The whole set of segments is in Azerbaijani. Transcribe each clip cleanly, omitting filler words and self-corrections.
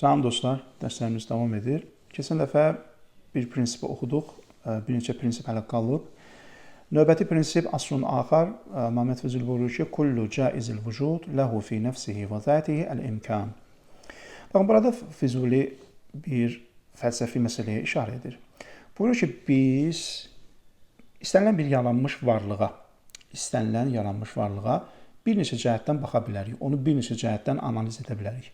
Salam dostlar, dərslərimiz davam edir. Keçən dəfə bir prinsipi oxuduq, bir neçə prinsip hələ qalıb. Növbəti prinsip aslun axar, Məhəmməd Füzuli buyurur ki, kullu caizil vücud ləhu fi nəfsihi və zətihi əl-imkan. Baxın, burada Füzuli bir fəlsəfi məsələyə işarə edir. Buyurur ki, biz istənilən bir yaranmış varlığa bir neçə cəhətdən baxa bilərik, onu bir neçə cəhətdən analiz edə bilərik.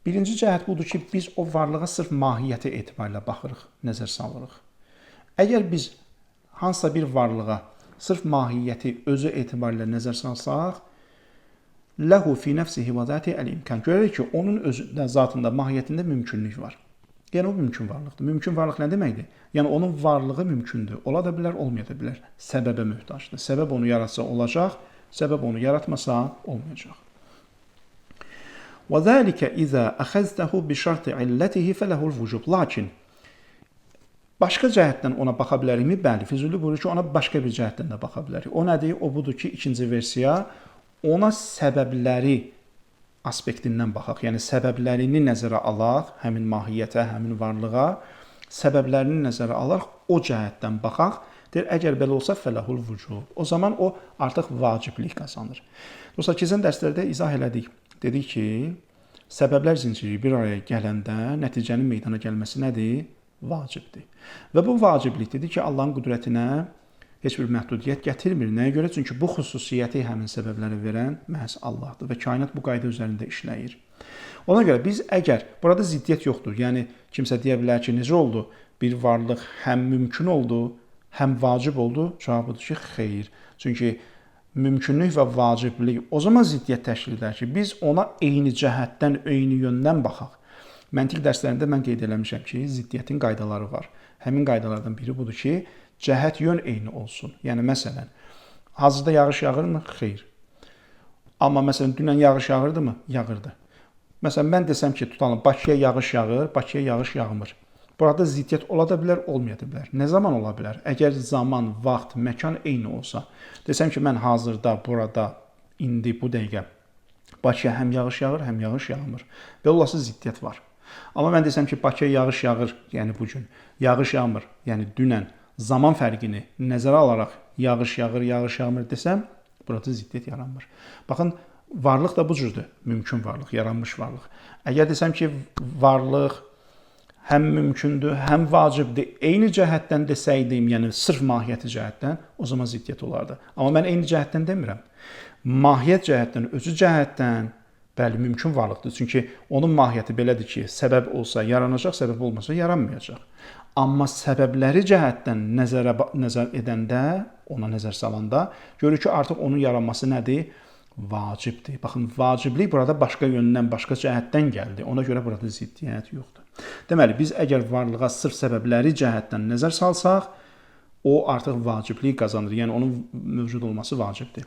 Birinci cəhət budur ki, biz o varlığa sırf mahiyyəti etibarilə baxırıq, nəzər salırıq. Əgər biz hansısa bir varlığa sırf mahiyyəti özü etibarilə nəzər salsaq, ləhu fi nəfsihi və zəti əl-imkan. Görürük ki, onun özündə, zatında, mahiyyətində mümkünlük var. Yəni, o mümkün varlıqdır. Mümkün varlıq nə deməkdir? Yəni, onun varlığı mümkündür. Ola da bilər, olmaya da bilər. Səbəbə möhtacdır. Səbəb onu yaratsa olacaq, səbəb onu yaratmasa olmayacaq. وَذَٰلِكَ إِذَا أَخَزْتَهُ بِشَرْطِ عِلَّتِهِ فَلَهُ الْوُجُوبُ. Lakin başqa cəhətdən ona baxa bilərikmi? Bəli, Füzuli buyurur ki, ona başqa bir cəhətdən də baxa bilərik. O nədir? O budur ki, ikinci versiya, ona səbəbləri aspektindən baxaq. Yəni, səbəblərini nəzərə alaq, həmin mahiyyətə, həmin varlığa, səbəblərini nəzərə alaq, o cəhətdən baxaq. Deyir, əgər belə olsa, fələhul vücub. O zaman o artıq vaciblik qazanır. Dostlar, keçən dərslərdə izah elədik. Dedik ki, səbəblər zinciri bir araya gələndə nəticənin meydana gəlməsi nədir? Vacibdir. Və bu vaciblik dedik ki, Allahın qüdrətinə heç bir məhdudiyyət gətirmir. Nəyə görə? Çünki bu xüsusiyyəti həmin səbəbləri verən məhz Allahdır və kainat bu qayda üzərində işləyir. Ona görə biz əgər, burada ziddiyyət yoxdur, yəni kimsə deyə bilər ki, necə oldu? Bir varlıq həm mümkün oldu, həm vacib oldu? Cavabıdır ki, xeyr. Çünki mümkünlük və vaciblik o zaman ziddiyyət təşkil edər ki, biz ona eyni cəhətdən, eyni yöndən baxaq. Məntiq dərslərində mən qeyd eləmişəm ki, ziddiyyətin qaydaları var. Həmin qaydalardan biri budur ki, cəhət yön eyni olsun. Yəni, məsələn, hazırda yağış yağırmı? Xeyr. Amma, məsələn, dünən yağış yağırdı mı? Yağırdı. Məsələn, mən desəm ki, tutalım, Bakıya yağış yağır, Bakıya yağış yağmır. Burada ziddiyyət ola da bilər, olmaya da bilər. Nə zaman ola bilər? Əgər zaman, vaxt, məkan eyni olsa, desəm ki, mən hazırda, burada, indi, bu dəqiqə Bakıya həm yağış yağır, həm yağış yağmır. Belə olası ziddiyyət var. Amma mən desəm ki, Bakıya yağış yağır, yəni bugün, yağış yağmır, yəni dünən zaman fərqini nəzərə alaraq yağış yağır, yağış yağmır desəm, burada ziddiyyət yaranmır. Baxın, varlıq da bu cürdür, mümkün varlıq, yaranmış varlıq. Əgər desəm ki, varlıq həm mümkündür, həm vacibdir, eyni cəhətdən desəydim, yəni sırf mahiyyəti cəhətdən, o zaman ziddiyyət olardı. Amma mən eyni cəhətdən demirəm. Mahiyyət cəhətdən, özü cəhətdən, bəli, mümkün varlıqdır. Çünki onun mahiyyəti belədir ki, səbəb olsa yaranacaq, səbəb olmasa yaranmayacaq. Amma səbəbləri cəhətdən nəzər edəndə, ona nəzər salanda, görür ki, artıq onun yaranması nədir? Vacibdir. Baxın, vaciblik burada başqa yöndən, başqa cəhətdən gəldi. Ona görə burada ziddiyyət yoxdur. Deməli, biz əgər varlığa sırf səbəbləri cəhətdən nəzər salsaq, o artıq vaciblik qazanır. Yəni, onun mövcud olması vacibdir.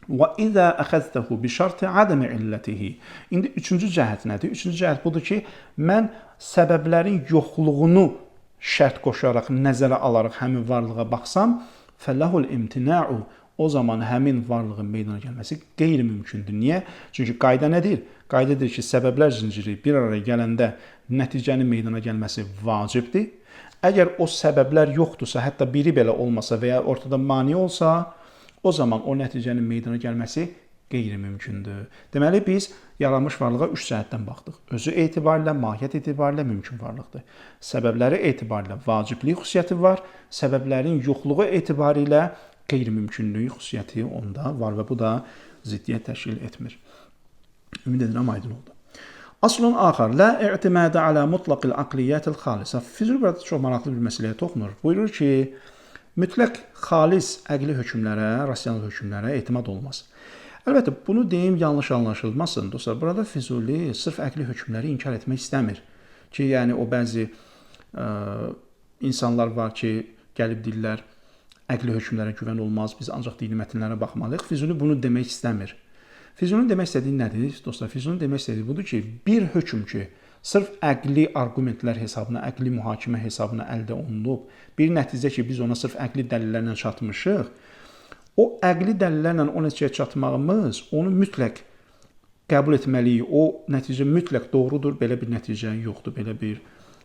وَإِذَا أَخَذْتَهُ بِشَرْطِ عَدَمِ عِلَّتِهِ. İndi üçüncü cəhət nədir? Üçüncü cəhət budur ki, mən səbəblərin yoxluğunu şərt qoşaraq, nəzərə alaraq həmin varlığa baxsam, فَلَهُ الْاِمْتِنَاعُ. O zaman həmin varlığın meydana gəlməsi qeyri-mümkündür. Niyə? Çünki qayda nədir? Qaydadır ki, səbəblər zinciri bir araya gələndə nəticənin meydana gəlməsi vacibdir. Əgər o səbəblər yoxdursa, hətta biri belə olmasa və ya ortada mane olsa, o zaman o nəticənin meydana gəlməsi qeyri-mümkündür. Deməli, biz yaranmış varlığa üç cəhətdən baxdıq. Özü etibarilə, mahiyyət etibarilə mümkün varlıqdır. Səbəbləri etibarilə vaciblik xüsusiyyəti var, səbəblərin yoxluğu etibarilə qeyri-mümkünlük xüsusiyyəti onda var və bu da ziddiyyət təşkil etmir. Ümid edirəm, aydın oldu. Aslun axar, la i'timədə alə mutlaqil aqliyyətil xalisə. Füzuli burada çox maraqlı bir məsələyə toxunur. Buyurur ki, mütləq xalis əqli hökmlərə, rasional hökmlərə etimad olmaz. Əlbəttə, bunu deyim, yanlış anlaşılmasın. Dostlar, burada Füzuli sırf əqli hökmləri inkar etmək istəmir. Ki, yəni o bəzi insanlar var ki, gəlib deyirlər, əqli hökmlərə güvən olmaz, biz ancaq dini mətnlərə baxmalıyıq. Füzuli bunu demək istəmir. Füzulinin demək istədiyi nədir? Dostlar, Füzulinin demək istədiyi budur ki, bir hökm ki, sırf əqli arqumentlər hesabına, əqli mühakimə hesabına əldə olunub, bir nəticə ki, biz ona sırf əqli dəlillərlə çatmışıq, o əqli dəlillərlə o nəticəyə çatmağımız onu mütləq qəbul etməliyik. O nəticə mütləq doğrudur, belə bir nəticə yoxdur, belə bir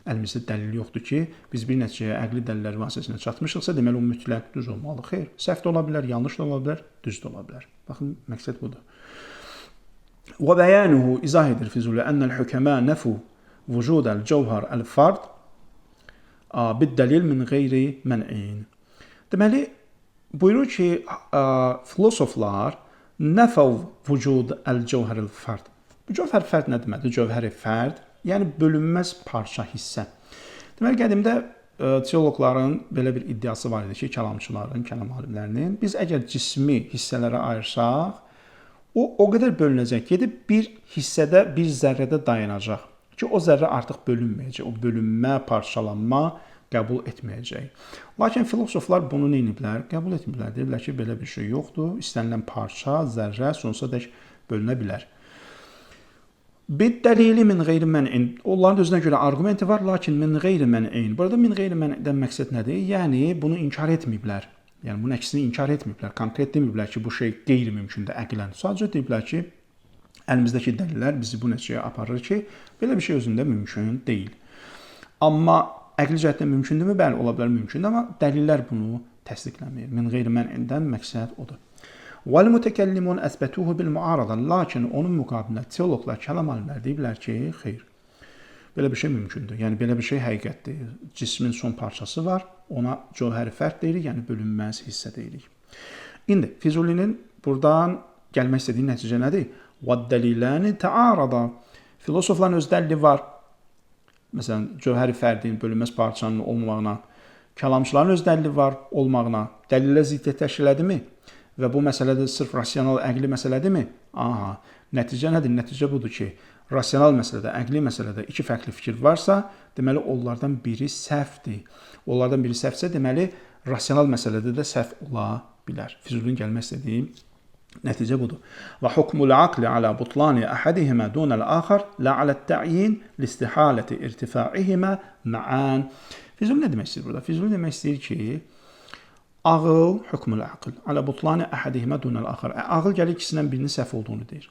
əlimizdə dəlil yoxdur ki, biz bir nəticəyə əqli dəlillər vasitəsilə çatmışıqsa, deməli o mütləq düz olmalı. Xeyr, səhv də ola bilər, yanlış da ola bilər, düz də ola bilər. Baxın, məqsəd budur. Və bəyanuhu izah edir Füzuli ennel hükəmə nəfu vücudəl cəvhər əl-fard bid-dəlil min qeyri mən'in. Deməli, buyurur ki, filosoflar nəfəv vücud əl-cəvhər əl-fard. Bu cəvhər fərd nə deməkdir? Cəvhəri fərd, yəni bölünməz parça, hissə. Deməli, qədimdə teoloqların belə bir iddiası var idi ki, kəlamçıların, kəlam alimlərinin, biz əgər cismi hissələrə ayırsaq, o qədər bölünəcək, gedib bir hissədə, bir zərrədə dayanacaq ki, o zərrə artıq bölünməyəcək, o bölünmə, parçalanma qəbul etməyəcək. Lakin filosoflar bunu nə ediblər? Qəbul etmirlər. Deyirlər ki, belə bir şey yoxdur. İstənilən parça, zərrə sonsuza dək bölünə bilər. Bid-dəlili min qeyri mən'in. Onların özünə görə arqumenti var, lakin min qeyri mən'in. Burada min qeyri mən'dən məqsəd nədir? Yəni, bunu inkar etməyiblər. Yəni, bunun əksini inkar etməyiblər. Konkret deməyiblər ki, bu şey qeyri-mümkündür əqlən. Sadəcə deyiblər ki, əlimizdəki dəlillər bizi bu nəticəyə aparır ki, belə bir şey özündə mümkün deyil. Amma əqli cəhətdən mümkündürmü? Bəli, ola bilər mümkündür, amma dəlillər bunu təsdiqləmir. Min qeyri mən'indən məqsəd odur. وَالْمُتَكَلِّمُونَ أَثْبَتُوهُ بِالْمُعَارَضَةِ. Lakin onun müqabilində teoloqlar, kəlam alimləri deyiblər ki, xeyr, belə bir şey mümkündür. Yəni, belə bir şey həqiqətdir. Cismin son parçası var, ona cövhəri fərd deyirik, yəni bölünməz hissə deyirik. İndi, Füzulinin buradan gəlmək istədiyi nəticə nədir? وَالدَّلِيلَانِ تَعَارَضَ. Filosofların öz dəlili var. Məsələn, cövhəri fərdin, bölünməz parçanın olmağına, kəlamçıların öz dəlili var olmağına, dəlillə ziddiyyət təşkil edimi? Və bu məsələdə sırf rasional, əqli məsələdirmi? Aha, nəticə nədir? Nəticə budur ki, rasional məsələdə, əqli məsələdə iki fərqli fikir varsa, deməli, onlardan biri səhvdir. Onlardan biri səhvsə, deməli, rasional məsələdə də səhv ola bilər. Füzulinin gəlmək istədiyi nəticə budur. Və hukmul aqli alə butlani əhədihimə dunəl axar lə alə təyin listihaləti irtifa'ihimə mə'an. Füzuli nə demək istəyir burada? Füzuli demək istəyir ki, ağıl, hükmül aql, alə butlani əhədihimə dunəl axar. Ağıl gəlir ikisindən birinin səhv olduğunu deyir.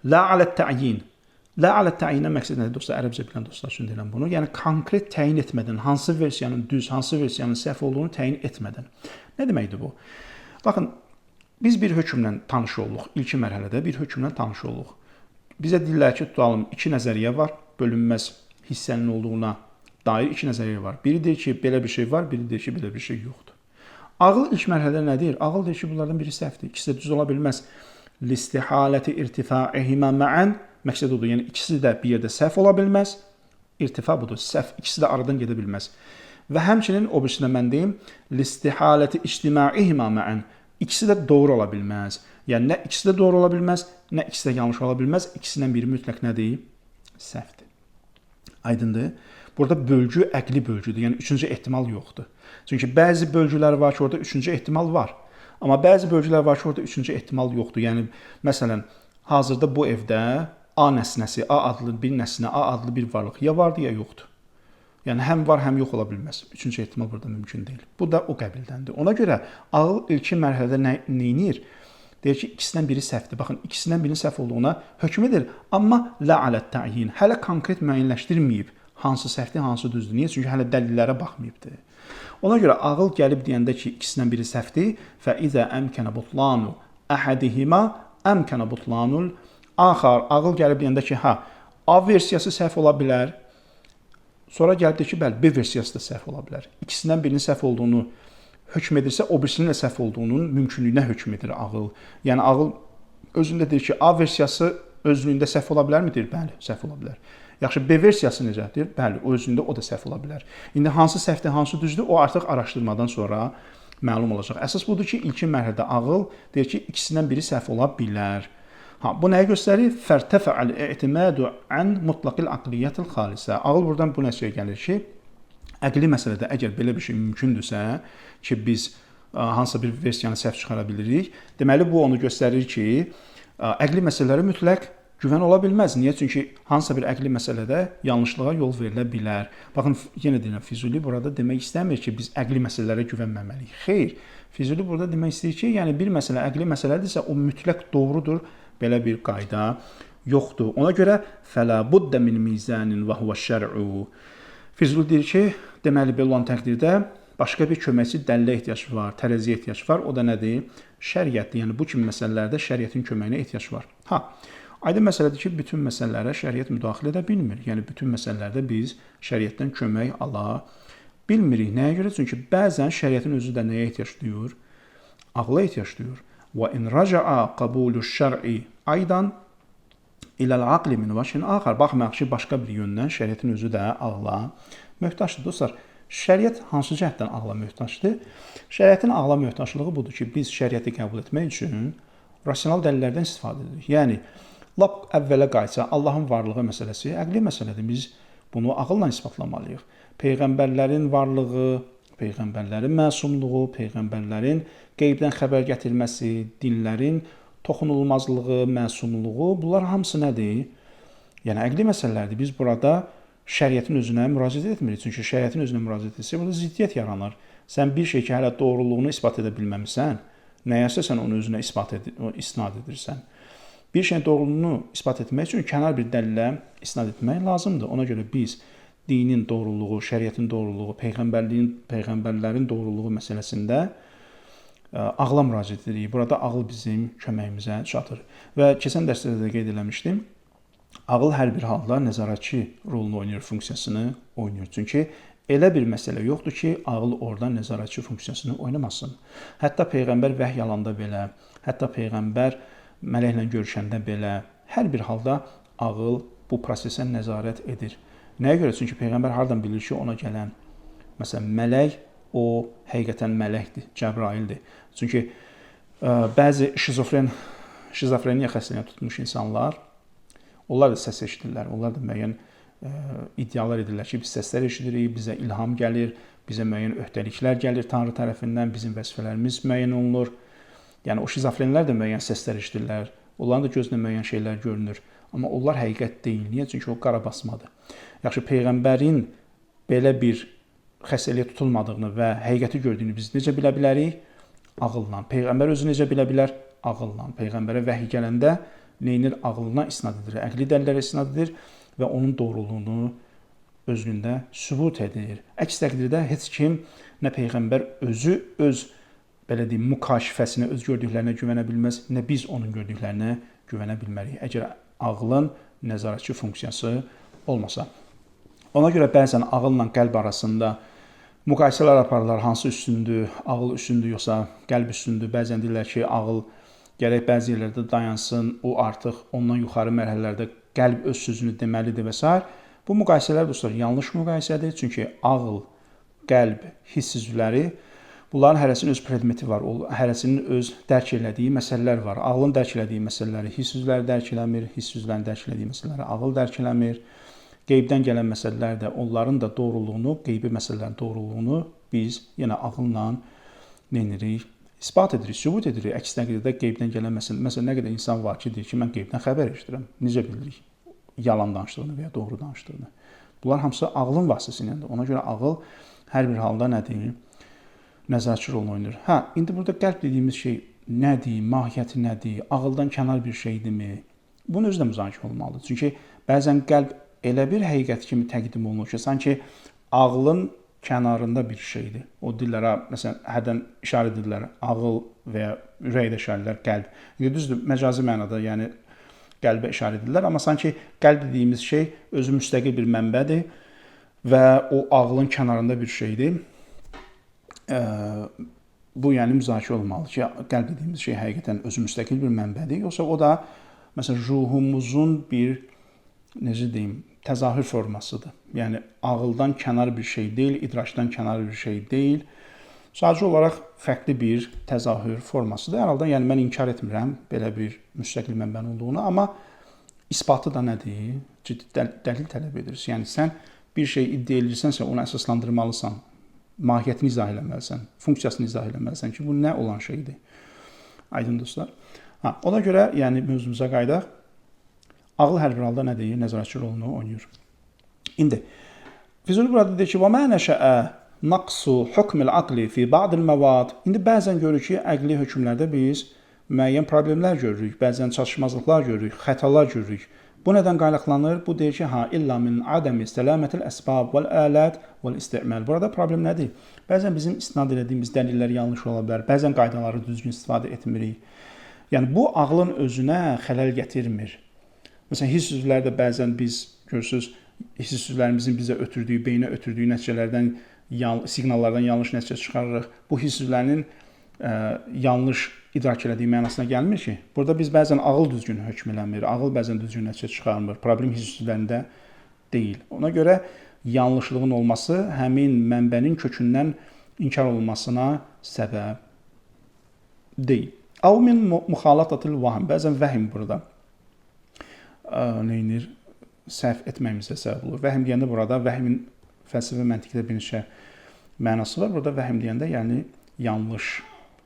Lə alə təyin. Lə alə təyindən məqsəd nədir? Dostlar, ərəbcə bilən dostlar üçün deyilən bunu. Yəni, konkret təyin etmədən, hansı versiyanın düz, hansı versiyanın səhv olduğunu təyin etmədən. Nə deməkdir bu? Baxın, biz bir hökmlə tanış olduq. İlki mərhələdə bir hökmlə tanış olduq. Bizə deyirlər ki, tutalım, iki nəzəriyyə var. Bölünməz hissənin olduğuna dair iki nəzəriyyə var. Biri deyir ki, belə bir şey var, biri deyir ki, belə bir şey yoxdur. Ağıl ilk mərhələdə nə deyir? Ağıl deyir ki, bunlardan biri səhvdir. İkisi də düz ola bilməz. Listihaləti irtifa'ihimə mə'an. Məqsəd odur. Yəni, ikisi də bir yerdə səhv ola bilməz. İrtifa budur. Səhv. İkisi də aradan gedə bilməz. Və həmçinin o birisində mən deyim, listihaləti ictimaihimə mə'an. İkisi də doğru ola bilməz. Yəni, nə ikisi də doğru ola bilməz, nə ikisi də yanlış ola bilməz. İkisindən biri mütləq nədir? Səhvdir. Aydındır? Burada bölgü əqli bölgüdür. Yəni, üçüncü ehtimal yoxdur. Çünki bəzi bölgülər var ki, orada üçüncü ehtimal var. Amma bəzi bölgülər var ki, orada üçüncü ehtimal yoxdur. Yəni, məsələn, hazırda bu evdə A nəsnəsi, A adlı bir nəsnə, A adlı bir varlıq ya vardır, ya yoxdur. Yəni, həm var, həm yox ola bilməz. Üçüncü ehtimal burada mümkün deyil. Bu da o qəbildəndir. Ona görə ağıl ilkin mərhələdə nə edir? Deyir ki, ikisindən biri səhvdir. Baxın, ikisindən birinin səhv olduğuna hökm edir. Amma lə alə təyin. Hələ konkret müəyyənləşdirməyib. Hansı səhvdir, hansı düzdür. Niyə? Çünki hələ dəlillərə baxmayıbdır. Ona görə ağıl gəlib deyəndə ki, ikisindən biri səhvdir, fəizə əmkənə butlanu əhədihimə əmkənə butlanul axar. Ağıl gəlib deyəndə ki, A versiyası səhv ola bilər. Sonra gəlib ki, bəli, B versiyası da səhv ola bilər. İkisindən birinin səhv olduğunu hökm edirsə, o birisinin də səhv olduğunun mümkünlüyünə hökm edir ağıl. Yəni, ağıl özündə deyir ki, A versiyası özlüyündə səhv ola bilərmi? Deyir, bəli, səhv ola bilər. Yaxşı, B versiyası necədir? Bəli, o özündə o da səhv ola bilər. İndi hansı səhvdir, hansı düzdür, o artıq araşdırmadan sonra məlum olacaq. Əsas budur ki, ilkin mərhələdə ağıl deyir ki, ikisindən biri səhv ola bilər. Bu nəyə göstərir? Fərtəfə'əl i'timadu an mutlaqil aqliyyətil xalisə. Ağıl buradan bu nəticəyə gəlir ki, əqli məsələdə əgər belə bir şey mümkündürsə ki, biz hansısa bir versiyanı səhv çıxara bilirik, deməli bu onu göstərir ki, əqli məsələlərə mütləq güvən ola bilməz. Niyə? Çünki hansısa bir əqli məsələdə yanlışlığa yol verilə bilər. Baxın, yenə deyirəm, Füzuli burada demək istəmir ki, biz əqli məsələlərə güvənməməliyik. Xeyr, Füzuli burada demək istəyir ki, yəni bir məsələ əqli məsələdirsə, o mütləq doğrudur, belə bir qayda yoxdur. Ona görə fəla budda min mizanin və huve şər'u. Füzuli deyir ki, deməli belə olan təqdirdə başqa bir köməkçi dəlilə ehtiyac var, tərəziyə ehtiyac var. O da nədir? Şəriətdir. Yəni bu kimi məsələlərdə şəriətin köməyinə ehtiyac var. Aydın məsələdir ki, bütün məsələlərə şəriət müdaxilə edə bilmir. Yəni bütün məsələlərdə biz şəriətdən kömək ala bilmirik. Nəyə görə? Çünki bəzən şəriətin özü də nəyə ehtiyac duyur? Ağla ehtiyac duyur. Və in raca'a qabulu şər'i aydan iləl aqli min vəçhin axar. Baxmayaq ki, başqa bir yöndən şəriətin özü də ağla möhtaçdır. Dostlar, şəriət hansı cəhətdən ağla möhtaçdır? Şəriətin ağla möhtaçlığı budur ki, biz şəriəti qəbul etmək üçün rasional dəlillərdən istifadə edirik. Yəni, lap əvvələ qayıtsa, Allahın varlığı məsələsi əqli məsələdir. Biz bunu ağılla isbatlamalıyıq. Peyğəmbərlərin varlığı, peyğəmbərlərin məsumluğu, peyğəmbərlərin qeybdən xəbər gətirməsi, dinlərin toxunulmazlığı, məsumluğu, bunlar hamısı nədir? Yəni, əqli məsələlərdir. Biz burada şəriətin özünə müraciət etmirik. Çünki şəriətin özünə müraciət etsə, burada ziddiyyət yaranır. Sən bir şey ki, hələ doğruluğunu isbat edə bilməmisən, nəyəsə sən onu özünə isnad edirsən. Bir şeyin doğruluğunu isbat etmək üçün kənar bir dəlilə isnad etmək lazımdır. Ona görə biz dinin doğruluğu, şəriətin doğruluğu, peyğəmbərlərin doğruluğu məsələsində ağla müraciət edirik. Burada ağıl bizim köməyimizə çatır. Və keçən dərslərdə də qeyd eləmişdim. Ağıl hər bir halda nəzarətçi rolunu oynayır, funksiyasını oynayır. Çünki elə bir məsələ yoxdur ki, ağıl oradan nəzarətçi funksiyasını oynamasın. Hətta Peyğəmbər vəhy alanda belə, hətta Peyğəmbər mələklə görüşəndə belə, hər bir halda ağıl bu prosesə nəzarət edir. Nəyə görə? Çünki Peyğəmbər hardan bilir ki, ona gələn, məsələn, mələk o həqiqətən mələkdir, Cəbraildir. Çünki bəzi şizofreniya xəstəliyinə tutmuş insanlar, onlar da səs eşidirlər, onlar da müəyyən iddialar edirlər ki, biz səslər eşidirik, bizə ilham gəlir, bizə müəyyən öhdəliklər gəlir Tanrı tərəfindən, bizim vəzifələrimiz müəyyən olunur. Yəni, o şizofrenlər də müəyyən səslər eşidirlər, onların da gözünə müəyyən şeylər görünür. Amma onlar həqiqət deyil. Niyə? Çünki o qara basmadır. Yaxşı, Peyğəmbərin belə bir xəstəliyə tutulmadığını və həqiqəti gördüyünü biz necə bilə bilərik? Ağılla. Peyğəmbər özü necə bilə bilər? Ağılla. Peyğəmbərə vəhy gələndə neynir? Ağıllına isnad edir, əqli dəlillərə isnad edir və onun doğruluğunu özlüyündə sübut edir. Əks təqdirdə heç kim, nə Peyğəmbər özü öz belə deyim, mükaşifəsinə, öz gördüklərinə güvənə bilməz, nə biz onun gördüklərinə güvənə bilmərik. Əgər ağlın nəzarətçi funksiyası olmasa. Ona görə bəzən ağılla qəlb arasında müqayisələr aparırlar, hansı üstündür, ağıl üstündür, yoxsa qəlb üstündür. Bəzən deyirlər ki, ağıl gərək bəzi yerlərdə dayansın, o artıq ondan yuxarı mərhələlərdə qəlb öz sözünü deməlidir və s. Bu müqayisələr dostlar yanlış müqayisədir. Çünki ağıl, qəlb, hiss üzvləri, bunların hərəsinin öz predmeti var, hərəsinin öz dərk elədiyi məsələlər var. Ağlın dərk elədiyi məsələləri hiss üzvləri dərk eləmir, hiss üzvlərinin dərk elədiyi məsələləri ağıl dərk eləmir. Qeybdən gələn məsələlər də, onların da doğruluğunu, qeybi məsələlərin doğruluğunu biz yenə ağılla neynirik? İsbat edirik, sübut edirik. Əks təqdirdə qeybdən gələn məsələ nə qədər insan var ki, deyir ki, mən qeybdən xəbər eşidirəm. Necə bilirik? Yalan danışdığını və ya doğru danışdığını. Bunlar hamısı ağlın vasitəsiyləndir. Ona görə ağıl hər bir halda nədir? Nəzarətçi rolunu oynayır. İndi burada qəlb dediyimiz şey nədir? Mahiyyəti nədir? Ağıldan kənar bir şeydirmi? Bunun özü də müzakirə olmalıdır. Çünki bəzən qəlb elə bir həqiqət kimi təqdim olunur ki, sanki ağlın kənarında bir şeydir. O dillərə, məsələn, hərdən işarə edirlər, ağıl və ya ürəkdə işarə edirlər, qəlb. Düzdür, məcazi mənada, yəni qəlbə işarə edirlər, amma sanki qəlb dediyimiz şey özü müstəqil bir mənbədir və o ağlın kənarında bir şeydir. Bu, yəni müzakirə olmalı ki, qəlb dediyimiz şey həqiqətən özü müstəqil bir mənbədir, yoxsa o da, məsələn, ruhumuzun bir, necə deyim, təzahür formasıdır. Yəni, ağıldan kənar bir şey deyil, idraçdan kənar bir şey deyil. Sadəcə olaraq fərqli bir təzahür formasıdır. Hər halda, yəni mən inkar etmirəm belə bir müstəqil mənbənin olduğunu, amma isbatı da nədir? Ciddi dəlil tələb edir. Yəni, sən bir şey iddia edirsənsə, onu əsaslandırmalısan, mahiyyətini izah eləməlisən, funksiyasını izah eləməlisən ki, bu nə olan şeydir? Aydın dostlar. Ona görə, yəni mövzumuza qayıdaq. Ağıl hər bir halda nə deyir? Nəzarətçi rolunu oynayır. İndi, Füzuli burada deyir ki, وَمَا نَشَأَ نَقْصُ حُكْمِ الْعَقْلِ فِي بَعْضِ الْمَوَادِ. İndi bəzən görürük ki, əqli hökmlərdə biz müəyyən problemlər görürük, bəzən çatışmazlıqlar görürük, xətalar görürük. Bu nədən qaynaqlanır? Bu deyir ki, illa min adami səlamətil əsbab vəl ələt vəl istimal. Burada problem nədir? Bəzən bizim istinad etdiyimiz dəlillər yanlış ola bilər, bəzən qaydaları düzgün istifadə etmirik. Yəni bu ağlın özünə xələl gətirmir. Məsələn, hiss üzvlərdə bəzən biz görürsüz, hiss üzvlərimizin bizə ötürdüyü, beynə ötürdüyü nəticələrdən, siqnallardan yanlış nəticə çıxarırıq. Bu hiss üzvlərinin yanlış idrak elədiyi mənasına gəlmir ki, burada biz bəzən ağıl düzgün hökm eləmir, ağıl bəzən düzgün nəticə çıxarmır. Problem hiss üzvlərində deyil. Ona görə yanlışlığın olması həmin mənbənin kökündən inkar olunmasına səbəb deyil. Əv min müxalatatil vahm. Bəzən vəhm burada neyinir? Səhv etməyimizə səbəb olur. Vəhm deyəndə burada vəhmin fəlsəfi məntiqdə bir neçə mənası var. Burada vəhm deyəndə yəni yanlış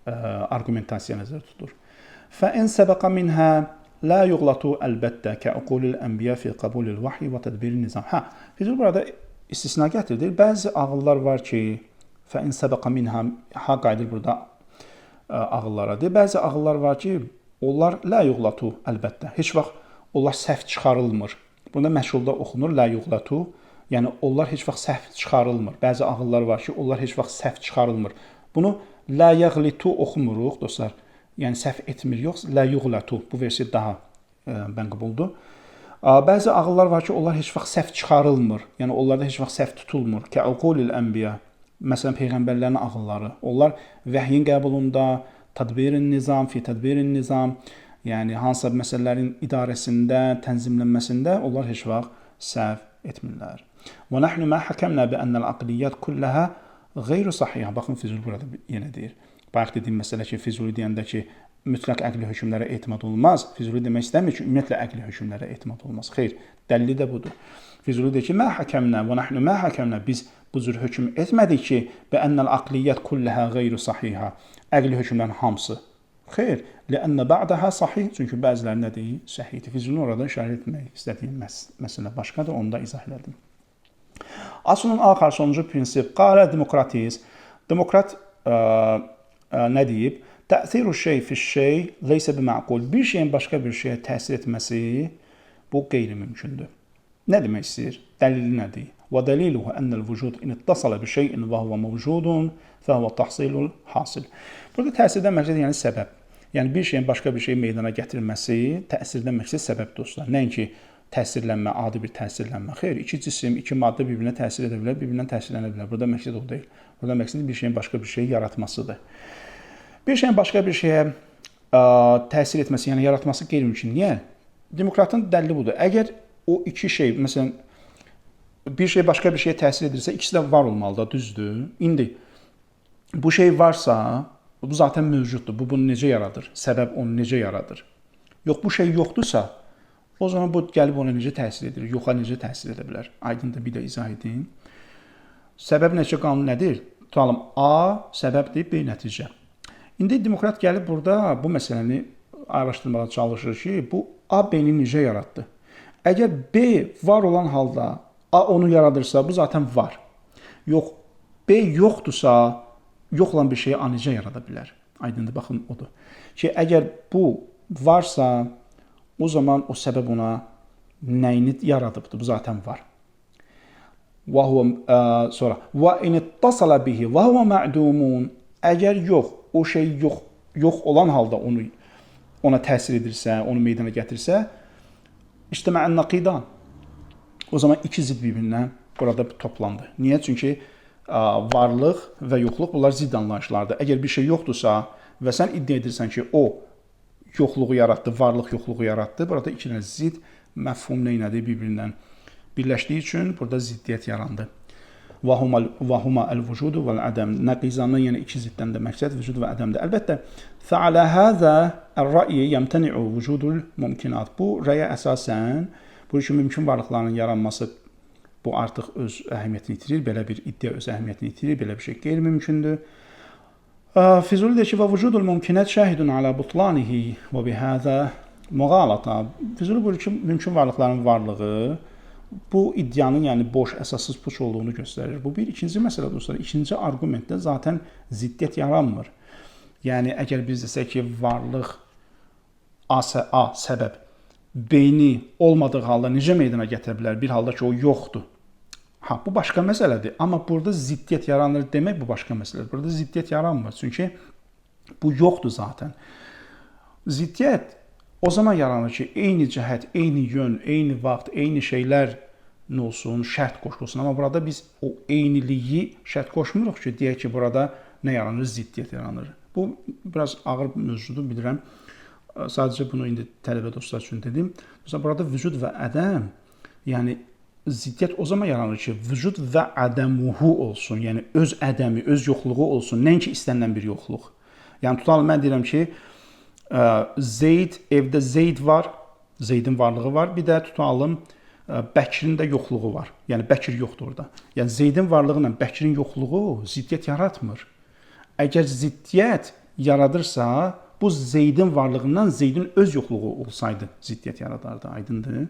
argumentasiya nəzərdə tutulur. Fəin səbəqə minhə la yuğlatu əlbəttə kəuqulil ənbiyə fi qabulil vahyi və tədbirin nizam. Füzuli burada istisna gətirdir. Bəzi ağıllar var ki, fəin səbəqə minhə qayıdır burada ağıllara. Bəzi ağıllar var ki, onlar la yuğlatu əlbəttə. Heç vaxt onlar səhv çıxarılmır. Burada məşhulda oxunur la yuğlatu. Yəni onlar heç vaxt səhv çıxarılmır. Bəzi ağıllar var ki, onlar heç vaxt səhv çıxarılmır. Bunu la yəğlitu oxumuruq, dostlar. Yəni səhv etmir, yox, la yuğlatu. Bu versiya daha mənqubuldur. Bəzi ağıllar var ki, onlar heç vaxt səhv çıxarılmır. Yəni onlarda heç vaxt səhv tutulmur. Kəuqulil ənbiyə. Məsələn, peyğəmbərlərin ağılları. Onlar vəhyin qəbulunda, tədbirin nizam, fi tədbirin nizam, yəni hansısa məsələlərin idarəsində, tənzimlənməsində onlar heç vaxt səhv etmirlər. Və nəhnu mə həkəmnə bi ənəl aqliyyət kulləhə qeyru sahihə. Baxın, Füzuli burada yenə deyir. Bayaq dediyim məsələ ki, Füzuli deyəndə ki, mütləq əqli hökmlərə etimad olmaz. Füzuli demək istəmir ki, ümumiyyətlə əqli hökmlərə etimad olmaz. Xeyr, dəlili də budur. Füzuli deyir ki, mə həkəmnə və nəhnu mə həkəmnə. Biz bu cür hökm etmədik ki, bi ənəl aqliyyət kulləhə qeyru sahihə. Əqli hökmlərin hamısı. Xeyr, ləənnə ba'dəhə sahih. Çünki bəziləri nə deyir? Səhihdir. Füzuli orada işarə etmək istədiyim məsələ başqadır. Onu da izah elədim. Aslın axar sonuncu prinsip qalə demokratiz. Demokrat nə deyib? Tə'siru şey fi şey leysə biməqul. Bir şeyin başqa bir şeyə təsir etməsi bu qeyri-mümkündür. Nə demək istəyir? Dəlili nədir? Və dəliluhu ennəl vücud in ittasala bi şeyin və huwa mevcudun fəhvə tahsilul hasil. Burada təsirdən məqsəd yəni səbəb. Yəni bir şeyin başqa bir şeyi meydana gətirilməsi təsirdən məqsəd səbəb dostlar. Nəinki təsirlənmə, adi bir təsirlənmə. Xeyr, iki cisim, iki maddə bir-birinə təsir edə bilər, bir-birindən təsirlənə bilər. Burada məqsəd o deyil. Burada məqsəd bir şeyin başqa bir şeyi yaratmasıdır. Bir şeyin başqa bir şeyə təsir etməsi, yəni yaratması qeyri-mümkün. Niyə? Demokratın dəlili budur. Əgər o iki şey, məsələn, bir şey başqa bir şeyə təsir edirsə, ikisi də var olmalıdır, düzdür. İndi bu şey varsa, bu zaten mövcuddur. Bu bunu necə yaradır? Səbəb onu necə yaradır? Yox, bu şey yoxdursa, o zaman bu gəlib ona necə təsir edir? Yoxa necə təsir edə bilər? Aydındır, bir də izah edeyim. Səbəb nəticə qanunu nədir? Tutalım, A səbəbdir, B nəticə. İndi demokrat gəlib burada bu məsələni araşdırmağa çalışır ki, bu A B-ni necə yaratdı? Əgər B var olan halda A onu yaradırsa, bu zaten var. Yox, B yoxdursa, yox olan bir şeyi A necə yarada bilər? Aydındır, baxın, odur. Ki, əgər bu varsa, o zaman o səbəb ona nəyini yaradıbdır? Bu zaten var. Sonra və in ittasala bihi və huwa ma'dumun. Əgər yox, o şey yox olan halda ona təsir edirsə, onu meydana gətirsə, ictima'an naqidan. O zaman iki zidd bir-birinə burada toplandı. Niyə? Çünki varlıq və yoxluq bunlar zidd anlayışlardır. Əgər bir şey yoxdursa və sən iddia edirsən ki, o yoxluğu yaratdı, varlıq yoxluğu yaratdı. Burada iki dənə zidd məfhum neynədir? Bir-birindən birləşdiyi üçün burada ziddiyyət yarandı. Və huma el-vücudu vəl-ədəm. Nəqizandan yəni iki ziddən də məqsəd vücud və ədəmdir. Əlbəttə, fəalə həzə əl-rəyi yəmtəni'u vücudul mümkinat. Bu rəyə əsasən, bu üçün mümkün varlıqların yaranması bu artıq öz əhəmiyyətini itirir. Belə bir iddia öz əhəmiyyətini itirir. Belə bir şey qeyri-mümkündür. Füzuli deyir ki, və vücudul mümkinət şəhidun alə butlanihi və bihəzə müğalata. Füzuli buyurur ki, mümkün varlıqların varlığı bu iddianın yəni boş, əsassız puç olduğunu göstərir. Bu bir. İkinci məsələ dostlar, ikinci argumentdə zaten ziddiyyət yaranmır. Yəni əgər biz desək ki, varlıq A səbəb B-ni olmadığı halda necə meydana gətirə bilər bir halda ki, o yoxdur? Ha, bu başqa məsələdir. Amma burada ziddiyyət yaranır demək bu başqa məsələdir. Burada ziddiyyət yaranmır. Çünki bu yoxdur zaten. Ziddiyyət o zaman yaranır ki, eyni cəhət, eyni yön, eyni vaxt, eyni şeylər nə olsun, şərt qoşulsun. Amma burada biz o eyniliyi şərt qoşmuruq ki, deyək ki, burada nə yaranır? Ziddiyyət yaranır. Bu biraz ağır bir mövzudur, bilirəm. Sadəcə bunu indi tələbə dostlar üçün dedim. Mesela burada vücud və ədəm, yəni ziddiyyət o zaman yaranır ki, vücud və ədəmuhu olsun. Yəni öz ədəmi, öz yoxluğu olsun. Nəinki istənilən bir yoxluq. Yəni tutalım mən deyirəm ki, Zeyd, evdə Zeyd var, Zeydin varlığı var. Bir də tutalım Bəkirin də yoxluğu var. Yəni Bəkir yoxdur orada. Yəni Zeydin varlığı ilə Bəkirin yoxluğu ziddiyyət yaratmır. Əgər ziddiyyət yaradırsa, bu Zeydin varlığından Zeydin öz yoxluğu olsaydı ziddiyyət yaradardı, aydındır.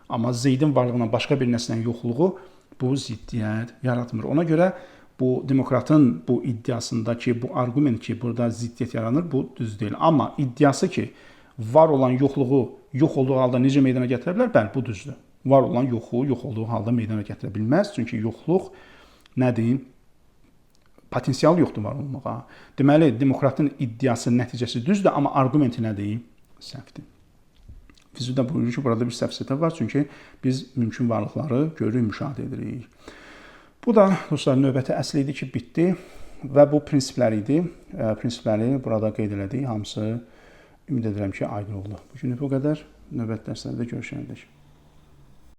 Amma Zeydin varlığından başqa bir nəslənin yoxluğu bu ziddiyyət yaratmır. Ona görə bu demokratın bu iddiasındakı bu argument ki, burada ziddiyyət yaranır, bu düz deyil. Amma iddiası ki, var olan yoxluğu yox olduğu halda necə meydana gətirə bilər? Bəli, bu düzdür. Var olan yoxluğu yox olduğu halda meydana gətirə bilməz. Çünki yoxluq nədir? Potensial yoxdur var olmağa. Deməli, demokratın iddiası nəticəsi düzdür, amma argumenti nədir? Səhvdir. Fizikdə buyurur ki, burada bir səhv var, çünki biz mümkün varlıqları görürük, müşahidə edirik. Bu da dostlar növbəti əsl idi ki, bitdi və bu prinsiplər idi. Prinsipləri burada qeyd elədik. Hamısı ümid edirəm ki, aydın oldu. Bugün bu qədər. Növbəti dərslərdə görüşənədək.